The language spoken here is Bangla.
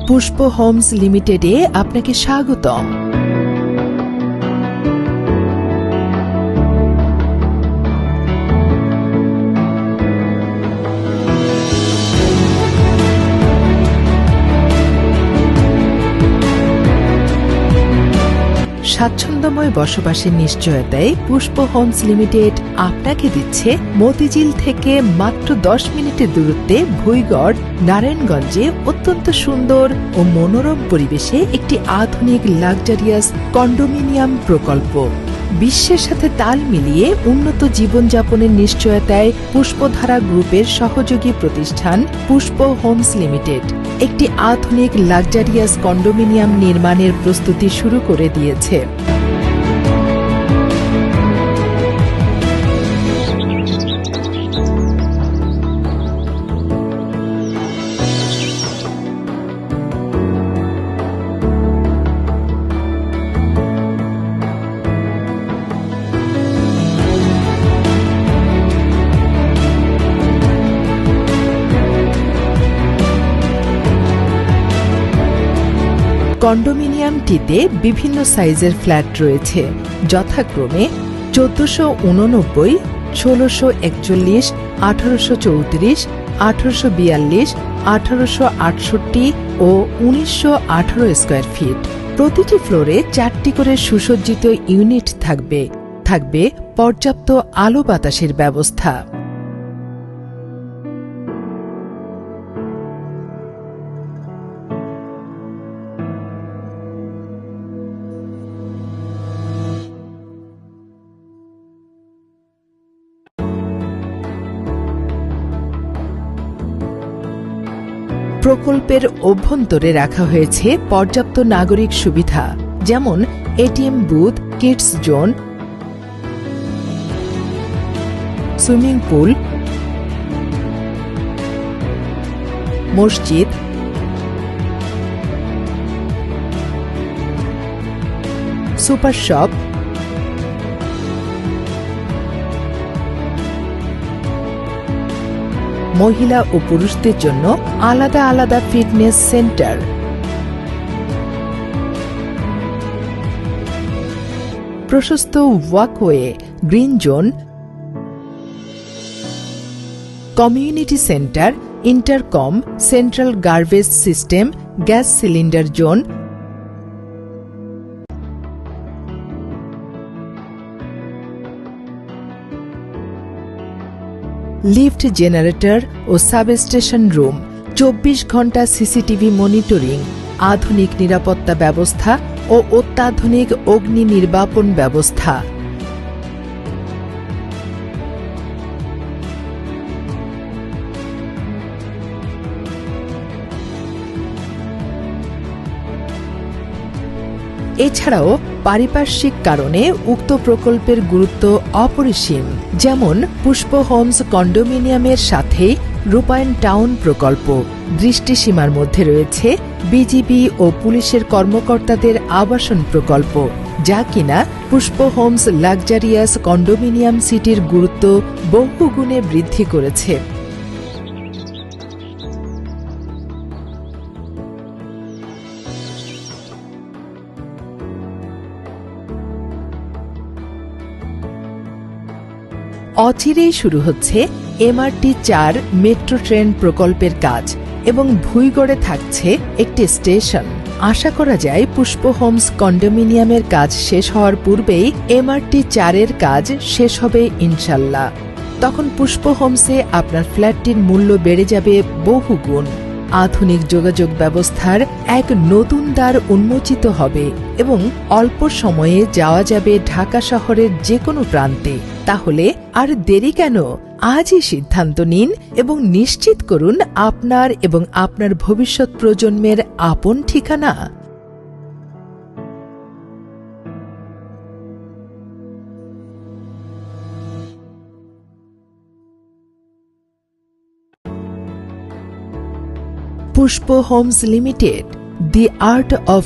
পুষ্প হোমস লিমিটেডে আপনাকে স্বাগতম। স্বাচ্ছন্দ্যময় বসবাসের নিশ্চয়তায় পুষ্প হোমস লিমিটেড আপনাকে দিচ্ছে মতিঝিল থেকে মাত্র 10 মিনিটের দূরত্বে ভুইগড় নারায়ণগঞ্জে অত্যন্ত সুন্দর ও মনোরম পরিবেশে একটি আধুনিক লাক্সারিয়াস কন্ডোমিনিয়াম প্রকল্প। বিশ্বের সাথে তাল মিলিয়ে উন্নত জীবনযাপনের নিশ্চয়তায় পুষ্পধারা গ্রুপের সহযোগী প্রতিষ্ঠান পুষ্প হোমস লিমিটেড একটি আধুনিক লাক্সারিয়াস কন্ডোমিনিয়াম নির্মাণের প্রস্তুতি শুরু করে দিয়েছে। কন্ডোমিনিয়ামটিতে বিভিন্ন সাইজের ফ্ল্যাট রয়েছে, যথাক্রমে 1489, 1641, 1834, 1842, 1868 ও 1918 স্কয়ার ফিট। প্রতিটি ফ্লোরে 4টি করে সুসজ্জিত ইউনিট থাকবে পর্যাপ্ত আলো বাতাসের ব্যবস্থা। প্রকল্পের অভ্যন্তরে রাখা হয়েছে পর্যাপ্ত নাগরিক সুবিধা, যেমন ATM booth, kids zone, swimming pool, মসজিদ, সুপার শপ, মহিলা ও পুরুষদের জন্য আলাদা আলাদা ফিটনেস সেন্টার, প্রশস্ত walkway, green zone, community centre, intercom, central garbage system, gas cylinder zone, lift, generator ও সাবস্টেশন রুম, 24 ঘন্টা সিসিটিভি মনিটরিং, আধুনিক নিরাপত্তা ব্যবস্থা ও অত্যাধুনিক অগ্নি নির্বাপন ব্যবস্থা। এছাড়াও পারিপার্শ্বিক কারণে উক্ত প্রকল্পের গুরুত্ব অপরিসীম, যেমন পুষ্প হোমস কন্ডোমিনিয়ামের সাথে রূপায়ণ টাউন প্রকল্প। দৃষ্টিসীমার মধ্যে রয়েছে বিজিবি ও পুলিশের কর্মকর্তাদের আবাসন প্রকল্প, যা কিনা পুষ্প হোমস লাক্সারিয়াস কন্ডোমিনিয়াম সিটির গুরুত্ব বহুগুণে বৃদ্ধি করেছে। অচিরেই শুরু হচ্ছে MRT-4 মেট্রো ট্রেন প্রকল্পের কাজ এবং ভুইগড়ে থাকছে একটি স্টেশন। আশা করা যায় পুষ্প হোমস কন্ডোমিনিয়ামের কাজ শেষ হওয়ার পূর্বেই MRT-4 এর কাজ শেষ হবে ইনশাল্লাহ। তখন পুষ্প হোমসে আপনার ফ্ল্যাটটির মূল্য বেড়ে যাবে বহুগুণ। আধুনিক যোগাযোগ ব্যবস্থার এক নতুন দ্বার উন্মোচিত হবে এবং অল্প সময়ে যাওয়া যাবে ঢাকা শহরের যে কোনো প্রান্তে। তাহলে আর দেরি কেন? আজই সিদ্ধান্ত নিন এবং নিশ্চিত করুন আপনার এবং আপনার ভবিষ্যৎ প্রজন্মের আপন ঠিকানা। Pushpa homes limited, the art of